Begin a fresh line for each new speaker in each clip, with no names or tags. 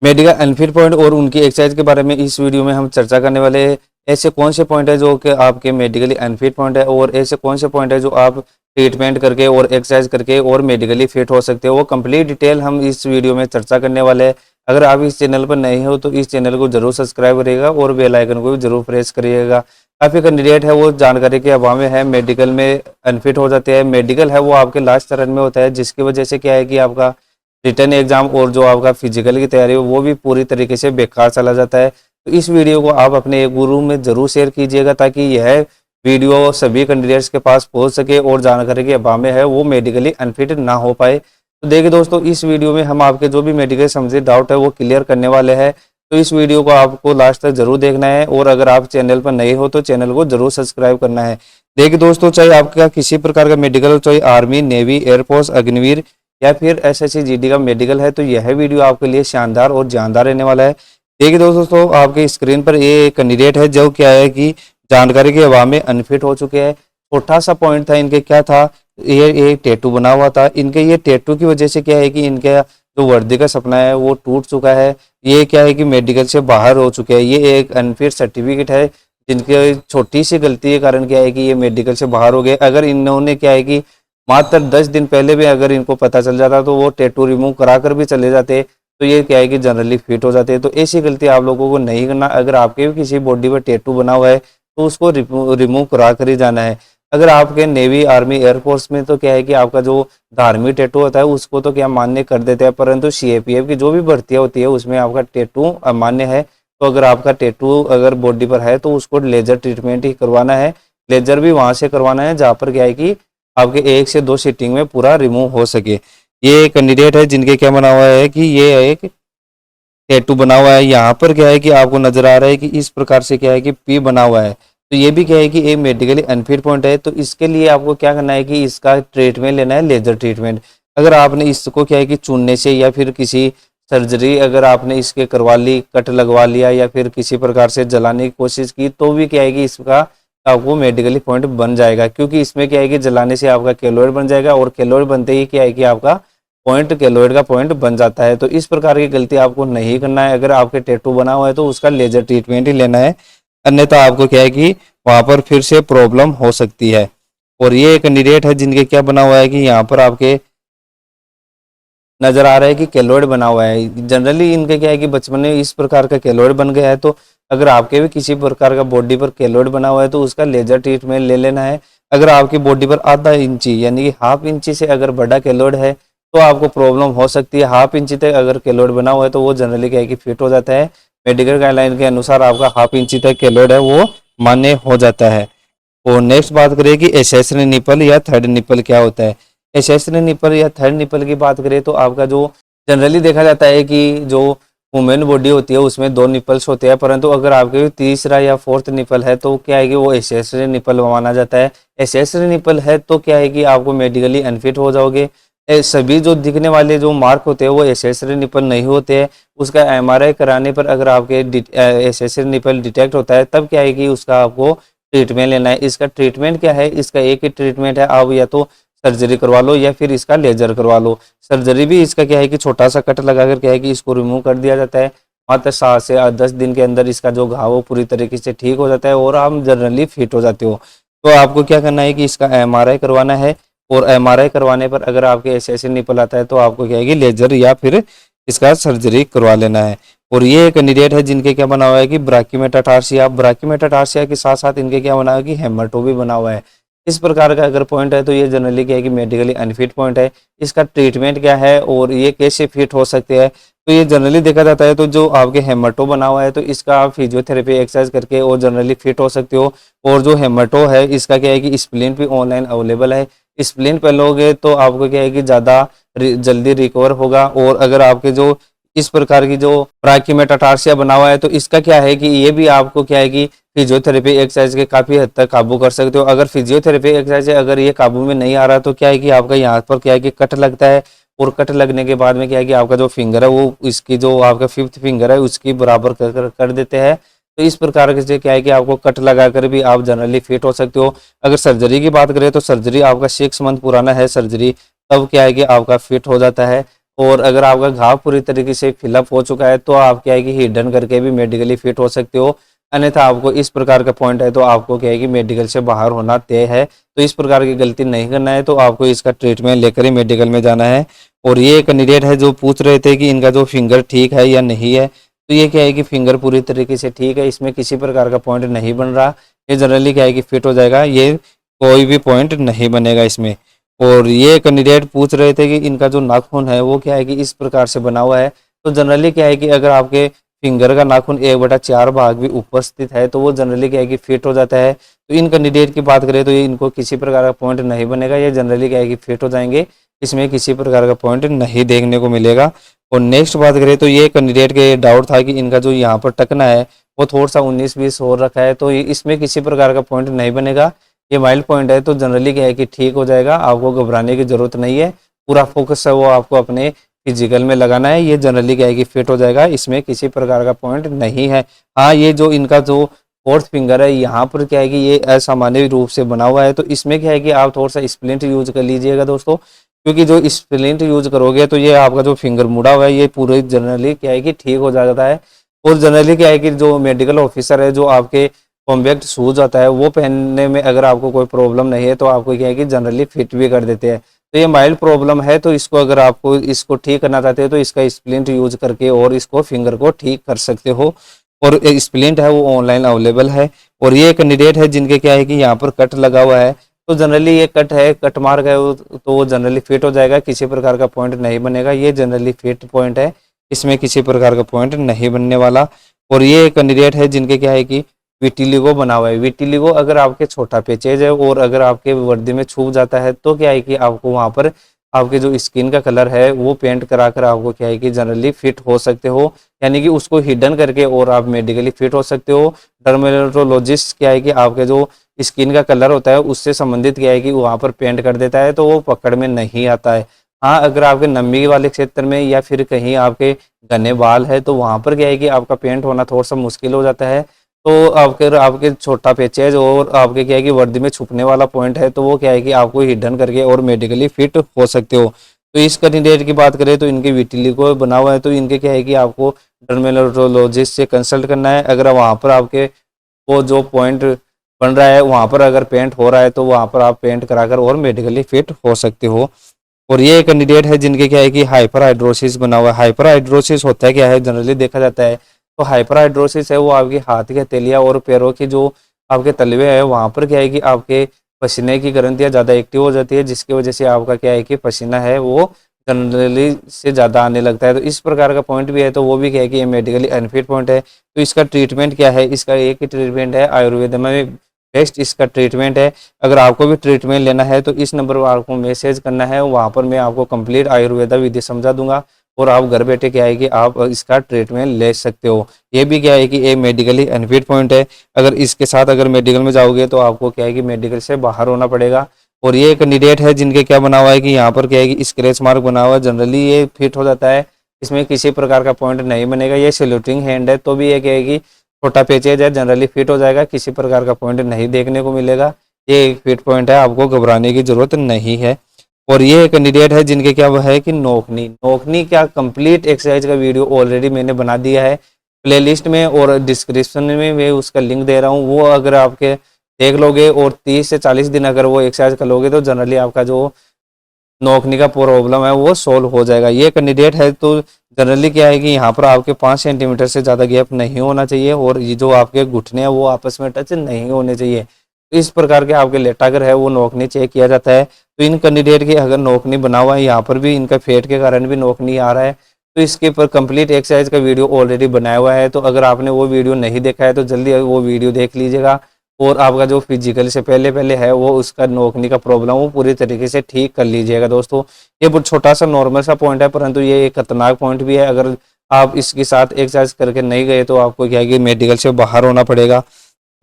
Medical unfit point और उनकी exercise के बारे में इस वीडियो में हम चर्चा करने वाले हैं। ऐसे कौन से पॉइंट है जो कि आपके मेडिकली अनफिट पॉइंट है और ऐसे कौन से पॉइंट है जो आप ट्रीटमेंट करके और एक्सरसाइज करके और मेडिकली फिट हो सकते हो, वो कंप्लीट डिटेल हम इस वीडियो में चर्चा करने वाले हैं। अगर आप इस चैनल पर नए हो तो इस चैनल को जरूर सब्सक्राइब करिएगा और बेल आइकन को भी जरूर प्रेस करिएगा। काफ़ी कैंडिडेट है वो जानकारी के अभाव में है, मेडिकल में अनफिट हो जाते हैं। मेडिकल है वो आपके लास्ट चरण में होता है, जिसकी वजह से क्या है कि आपका रिटर्न एग्जाम और जो आपका फिजिकल की तैयारी हो वो भी पूरी तरीके से बेकार चला जाता है। तो इस वीडियो को आप अपने एक गुरु में जरूर शेयर कीजिएगा ताकि यह वीडियो सभी कैंडिडेट्स के पास पहुंच सके और जानकारी के अभाव में है वो मेडिकली अनफिट ना हो पाए। तो देखिए दोस्तों, इस वीडियो में हम आपके जो भी मेडिकल संबंधी डाउट है वो क्लियर करने वाले हैं। तो इस वीडियो को आपको लास्ट तक जरूर देखना है और अगर आप चैनल पर नए हो तो चैनल को जरूर सब्सक्राइब करना है। देखिए दोस्तों, चाहे आपका किसी प्रकार का मेडिकल हो, चाहे आर्मी, नेवी, एयरफोर्स, अग्निवीर या फिर एसएससी जीडी का मेडिकल है, तो यह वीडियो आपके लिए शानदार और जानदार रहने वाला है। देखिए दोस्तों, आपके स्क्रीन पर ये कैंडिडेट है जो क्या है कि जानकारी के अभाव में अनफिट हो चुके हैं। छोटा सा पॉइंट था इनके, क्या था, ये टैटू बना हुआ था इनके। ये टैटू की वजह से क्या है कि इनका जो वर्दी का सपना है वो टूट चुका है। ये क्या है कि मेडिकल से बाहर हो चुके हैं। ये एक अनफिट सर्टिफिकेट है जिनके छोटी सी गलती के कारण क्या है कि ये मेडिकल से बाहर हो गए। अगर इन्होंने क्या है कि मात्र 10 दिन पहले भी अगर इनको पता चल जाता तो वो टैटू रिमूव करा कर भी चले जाते, तो ये क्या है कि जनरली फिट हो जाते हैं। तो ऐसी गलती आप लोगों को नहीं करना। अगर आपके भी किसी बॉडी पर टैटू बना हुआ है तो उसको रिमूव करा कर ही जाना है। अगर आपके नेवी, आर्मी, एयरफोर्स में तो क्या है कि आपका जो धार्मिक टैटू होता है उसको तो क्या मान्य कर देते हैं, परंतु सीएपीएफ की जो भी भर्तियां होती है उसमें आपका टैटू अमान्य है। तो अगर आपका टैटू अगर बॉडी पर है तो उसको लेजर ट्रीटमेंट ही करवाना है। लेजर भी वहां से करवाना है जहाँ पर क्या है कि आपके 1 से 2 सीटिंग में पूरा रिमूव हो सके। ये कैंडिडेट है जिनके क्या बना हुआ है कि ये एक टैटू बना हुआ है। यहाँ पर क्या है कि आपको नजर आ रहा है कि इस प्रकार से क्या है कि पी बना हुआ है। तो ये भी क्या है कि एक मेडिकली अनफिट पॉइंट है। तो इसके लिए आपको क्या करना है कि इसका ट्रीटमेंट लेना है, लेजर ट्रीटमेंट। अगर आपने इसको क्या है कि चुनने से या फिर किसी सर्जरी अगर आपने इसके करवा ली, कट लगवा लिया या फिर किसी प्रकार से जलाने की कोशिश की, तो भी क्या है कि इसका आपको मेडिकली पॉइंट बन जाएगा, क्योंकि इसमें क्या है कि जलाने से आपका केलोइड बन जाएगा और केलोइड बनते ही क्या है कि आपका पॉइंट केलोइड का पॉइंट बन जाता है। तो इस प्रकार की गलती आपको नहीं करना है। अगर आपके टैटू बना हुआ है तो उसका लेजर ट्रीटमेंट ही लेना है, अन्यथा आपको क्या है कि वहां पर फिर से प्रॉब्लम हो सकती है। और ये कैंडिडेट है जिनके क्या बना हुआ है कि यहाँ पर आपके नजर आ रहा है कि केलोइड बना हुआ है। जनरली इनके क्या है कि बचपन में इस प्रकार का केलोइड बन गया है। तो अगर आपके भी किसी प्रकार का बॉडी पर केलोइड बना हुआ है तो उसका लेजर ट्रीटमेंट ले लेना है। अगर आपकी बॉडी पर आधा इंची यानी कि हाफ इंची से अगर बड़ा केलोइड है तो आपको प्रॉब्लम हो सकती है। हाफ इंची तक अगर केलोइड बना हुआ है तो वो जनरली क्या है कि फिट हो जाता है। मेडिकल गाइडलाइन के अनुसार आपका हाफ इंची तक केलोइड है वो मान्य हो जाता है। और नेक्स्ट बात करें कि एसेसरी निपल या थर्ड निपल क्या होता है। एसेसरी निपल या थर्ड निपल की बात करें तो आपका जो जनरली देखा जाता है कि जो वुमेन बॉडी होती है उसमें 2 निपल्स होते हैं, परंतु अगर आपके तीसरा या फोर्थ निपल है तो क्या है कि वो एसेसरी निपल माना जाता है। एसेसरी निपल है तो क्या है कि आपको मेडिकली अनफिट हो जाओगे। सभी जो दिखने वाले जो मार्क होते हैं वो एसेसरी निपल नहीं होते हैं। उसका एमआरआई कराने पर अगर आपके एसेसरी निपल डिटेक्ट होता है तब क्या है कि उसका आपको ट्रीटमेंट लेना है। इसका ट्रीटमेंट क्या है, इसका एक ही ट्रीटमेंट है, आप या तो सर्जरी करवा लो या फिर इसका लेजर करवा लो। सर्जरी भी इसका क्या है कि छोटा सा कट लगाकर क्या है कि इसको रिमूव कर दिया जाता है। मात्र 7 से 10 दिन के अंदर इसका जो घाव हो पूरी तरीके से ठीक हो जाता है और आप जनरली फिट हो जाते हो। तो आपको क्या करना है कि इसका एमआरआई करवाना है और एमआरआई करवाने पर अगर आपके ऐसे निपल आता है तो आपको क्या है कि लेजर या फिर इसका सर्जरी करवा लेना है। और ये कैंडिडेट है जिनके क्या बना हुआ है कि ब्राकीमेटाटार्सिया के साथ साथ इनके क्या बना हुआ है कि हेमटो भी बना हुआ है। इस प्रकार का अगर पॉइंट है तो ये जनरली क्या है कि मेडिकली अनफिट पॉइंट है। इसका ट्रीटमेंट क्या है और ये कैसे फिट हो सकते हैं, तो ये जनरली देखा जाता है तो जो आपके हेमटो बना हुआ है तो इसका आप फिजियोथेरेपी एक्सरसाइज करके और जनरली फिट हो सकते हो। और जो हेमटो है इसका क्या है कि स्प्लिन भी ऑनलाइन अवेलेबल है। स्प्लिन पे लोगे तो आपको क्या है कि ज़्यादा जल्दी रिकवर होगा। और अगर आपके जो इस प्रकार की जो ब्राकीमेटाटार्सिया बना हुआ है तो इसका क्या है कि ये भी आपको क्या है कि फिजियोथेरेपी एक्सरसाइज के काफ़ी हद तक काबू कर सकते हो। अगर फिजियोथेरेपी एक्सरसाइज अगर ये काबू में नहीं आ रहा तो क्या है कि आपका यहाँ पर क्या है कि कट लगता है और कट लगने के बाद में क्या है कि आपका जो फिंगर है वो इसकी जो आपका 5th फिंगर है उसकी बराबर कर देते हैं। तो इस प्रकार से क्या है कि आपको कट लगाकर भी आप जनरली फिट हो सकते हो। अगर सर्जरी की बात करें तो सर्जरी आपका 6 मंथ पुराना है सर्जरी, तब क्या है कि आपका फिट हो जाता है। और अगर आपका घाव पूरी तरीके से फिलअप हो चुका है तो आप क्या है कि हिडन करके भी मेडिकली फिट हो सकते हो। अन्यथा आपको इस प्रकार का पॉइंट है तो आपको क्या है कि मेडिकल से बाहर होना तय है। तो इस प्रकार की गलती नहीं करना है, तो आपको इसका ट्रीटमेंट लेकर ही मेडिकल में जाना है। और ये कैंडिडेट है जो पूछ रहे थे कि इनका जो फिंगर ठीक है या नहीं है, तो ये क्या है कि फिंगर पूरी तरीके से ठीक है, इसमें किसी प्रकार का पॉइंट नहीं बन रहा। ये जनरली क्या है कि फिट हो जाएगा, ये कोई भी पॉइंट नहीं बनेगा इसमें। और ये कैंडिडेट पूछ रहे थे कि इनका जो नाखून है वो क्या है कि इस प्रकार से बना हुआ है। तो जनरली क्या है कि अगर आपके फिंगर का नाखून 1/4 भाग भी उपस्थित है तो वो जनरली क्या है कि फिट हो जाता है। तो इन कैंडिडेट की बात करें तो ये इनको किसी प्रकार का पॉइंट नहीं बनेगा, ये जनरली क्या है कि फिट हो जाएंगे, इसमें किसी प्रकार का पॉइंट नहीं देखने को मिलेगा। और नेक्स्ट बात करें तो ये कैंडिडेट के डाउट था कि इनका जो यहाँ पर टकना है वो थोड़ा सा 19-20 हो रखा है, तो इसमें किसी प्रकार का पॉइंट नहीं बनेगा, ये माइल्ड पॉइंट है। तो जनरली क्या है कि ठीक हो जाएगा, आपको घबराने की जरूरत नहीं है। पूरा फोकस है वो आपको अपने फिजिकल में लगाना है, ये जनरली क्या है कि फिट हो जाएगा, इसमें किसी प्रकार का पॉइंट नहीं है। हाँ, ये जो इनका जो फोर्थ फिंगर है यहाँ पर क्या है कि ये असामान्य रूप से बना हुआ है, तो इसमें क्या है कि आप थोड़ा सा स्प्लिंट यूज कर लीजिएगा दोस्तों, क्योंकि जो स्प्लिंट यूज करोगे तो ये आपका जो फिंगर मुड़ा हुआ है ये पूरे जनरली क्या है कि ठीक हो जाता है। और जनरली क्या है कि जो मेडिकल ऑफिसर है जो आपके कॉम्बैक्ट शूज आता है वो पहनने में अगर आपको कोई प्रॉब्लम नहीं है तो आपको क्या है कि जनरली फिट भी कर देते हैं। तो ये माइल्ड प्रॉब्लम है, तो इसको अगर आपको इसको ठीक करना चाहते हो तो इसका स्प्लिंट यूज करके और इसको फिंगर को ठीक कर सकते हो। और स्प्लिंट है वो ऑनलाइन अवेलेबल है। और ये कैंडिडेट है जिनके क्या है कि यहाँ पर कट लगा हुआ है, तो जनरली ये कट है, कट मार गए तो वो जनरली फिट हो जाएगा, किसी प्रकार का पॉइंट नहीं बनेगा, ये जनरली फिट पॉइंट है, इसमें किसी प्रकार का पॉइंट नहीं बनने वाला। और ये कैंडिडेट है जिनके क्या है कि विटिलिगो बना हुआ है। विटिलिगो अगर आपके छोटा पेचेज है और अगर आपके वर्दी में छूप जाता है तो क्या है कि आपको वहां पर आपके जो स्किन का कलर है वो पेंट करा कर आपको क्या है कि जनरली फिट हो सकते हो, यानी कि उसको हिडन करके और आप मेडिकली फिट हो सकते हो। डर्मेटोलॉजिस्ट क्या है कि आपके जो स्किन का कलर होता है उससे संबंधित क्या है कि वहां पर पेंट कर देता है, तो वो पकड़ में नहीं आता है। हाँ, अगर आपके नमी वाले क्षेत्र में या फिर कहीं आपके घने बाल है तो वहां पर क्या है कि आपका पेंट होना थोड़ा सा मुश्किल हो जाता है। तो आपके आपके छोटा पेचेज और आपके क्या है कि वर्दी में छुपने वाला पॉइंट है तो वो क्या है कि आपको हिडन करके और मेडिकली फिट हो सकते हो। तो इस कैंडिडेट की बात करें तो इनके विटिलिगो बना हुआ है, तो इनके क्या है कि आपको डर्मेटोलॉजिस्ट से कंसल्ट करना है। अगर वहाँ पर आपके वो जो पॉइंट बन रहा है वहाँ पर अगर पेंट हो रहा है तो वहाँ पर आप पेंट कराकर और मेडिकली फिट हो सकते हो। और ये कैंडिडेट है जिनके क्या है कि हाइपर हाइड्रोसिस बना हुआ है। हाइपर हाइड्रोसिस होता है क्या है, जनरली देखा जाता है तो हाइपर हाइड्रोसिस है वो आपके हाथ के हथेलियाँ और पैरों की जो आपके तलवे है वहाँ पर क्या है कि आपके पसीने की ग्रंथियाँ ज़्यादा एक्टिव हो जाती है, जिसकी वजह से आपका क्या है कि पसीना है वो जनरली से ज़्यादा आने लगता है। तो इस प्रकार का पॉइंट भी है, तो वो भी क्या है कि ये मेडिकली अनफिट पॉइंट है। तो इसका ट्रीटमेंट क्या है, इसका एक ही ट्रीटमेंट है, आयुर्वेद में बेस्ट इसका ट्रीटमेंट है। अगर आपको भी ट्रीटमेंट लेना है तो इस नंबर पर आपको मैसेज करना है, वहाँ पर मैं आपको कंप्लीट आयुर्वेदा विधि समझा दूंगा और आप घर बैठे क्या है कि आप इसका ट्रीटमेंट ले सकते हो। ये भी क्या है कि एक मेडिकली अनफिट पॉइंट है, अगर इसके साथ अगर मेडिकल में जाओगे तो आपको क्या है कि मेडिकल से बाहर होना पड़ेगा। और ये कैंडिडेट है जिनके क्या बना हुआ है कि यहाँ पर क्या है कि स्क्रैच मार्क बना हुआ है, जनरली ये फिट हो जाता है, इसमें किसी प्रकार का पॉइंट नहीं बनेगा। ये सैल्यूटिंग हैंड है तो भी ये क्या है कि छोटा पेचेज है, जनरली फिट हो जाएगा, किसी प्रकार का पॉइंट नहीं देखने को मिलेगा, ये एक फिट पॉइंट है, आपको घबराने की जरूरत नहीं है। और ये कैंडिडेट है जिनके क्या है कि नोकनी नोकनी क्या कंप्लीट एक्सरसाइज का वीडियो ऑलरेडी मैंने बना दिया है प्लेलिस्ट में और डिस्क्रिप्शन में मैं उसका लिंक दे रहा हूँ, वो अगर आपके देख लोगे और 30 से 40 दिन अगर वो एक्सरसाइज कर लोगे तो जनरली आपका जो नोकनी का प्रॉब्लम है वो सोल्व हो जाएगा। ये कैंडिडेट है तो जनरली क्या है कि यहाँ पर आपके 5 सेंटीमीटर से ज़्यादा गैप नहीं होना चाहिए और ये जो आपके घुटने हैं वो आपस में टच नहीं होने चाहिए। तो इस प्रकार के आपके लेटागर है वो नोकनी चेक किया जाता है। तो इन कैंडिडेट की अगर नोकनी बना हुआ है, यहाँ पर भी इनका फेट के कारण भी नोकनी आ रहा है, तो इसके पर कंप्लीट एक्सरसाइज का वीडियो ऑलरेडी बनाया हुआ है। तो अगर आपने वो वीडियो नहीं देखा है तो जल्दी वो वीडियो देख लीजिएगा और आपका जो फिजिकल से पहले पहले है वो उसका नोकनी का प्रॉब्लम वो पूरी तरीके से ठीक कर लीजिएगा दोस्तों। ये बहुत छोटा सा नॉर्मल सा पॉइंट है, परंतु ये एक खतरनाक पॉइंट भी है। अगर आप इसके साथ एक्सरसाइज करके नहीं गए तो आपको क्या है कि मेडिकल से बाहर होना पड़ेगा।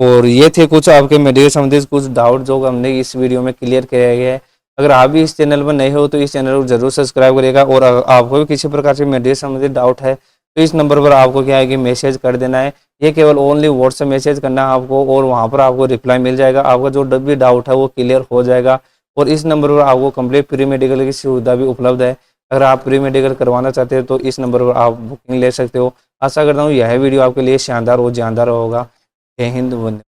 और ये थे कुछ आपके मेडिकल संबंधित कुछ डाउट जो हमने इस वीडियो में क्लियर किया गया है। अगर आप भी इस चैनल पर नए हो तो इस चैनल को जरूर सब्सक्राइब करिएगा और अगर आपको भी किसी प्रकार से मेडिकल संबंधित डाउट है तो इस नंबर पर आपको क्या है कि मैसेज कर देना है। ये केवल ओनली व्हाट्सएप मैसेज करना है आपको और वहाँ पर आपको रिप्लाई मिल जाएगा, आपका जो भी डाउट है वो क्लियर हो जाएगा। और इस नंबर पर आपको कंप्लीट फ्री मेडिकल की सुविधा भी उपलब्ध है। अगर आप प्री मेडिकल करवाना चाहते हो तो इस नंबर पर आप बुकिंग ले सकते हो। आशा करता हूँ यह वीडियो आपके लिए शानदार और जानदार होगा। जय हिंद, वंदे।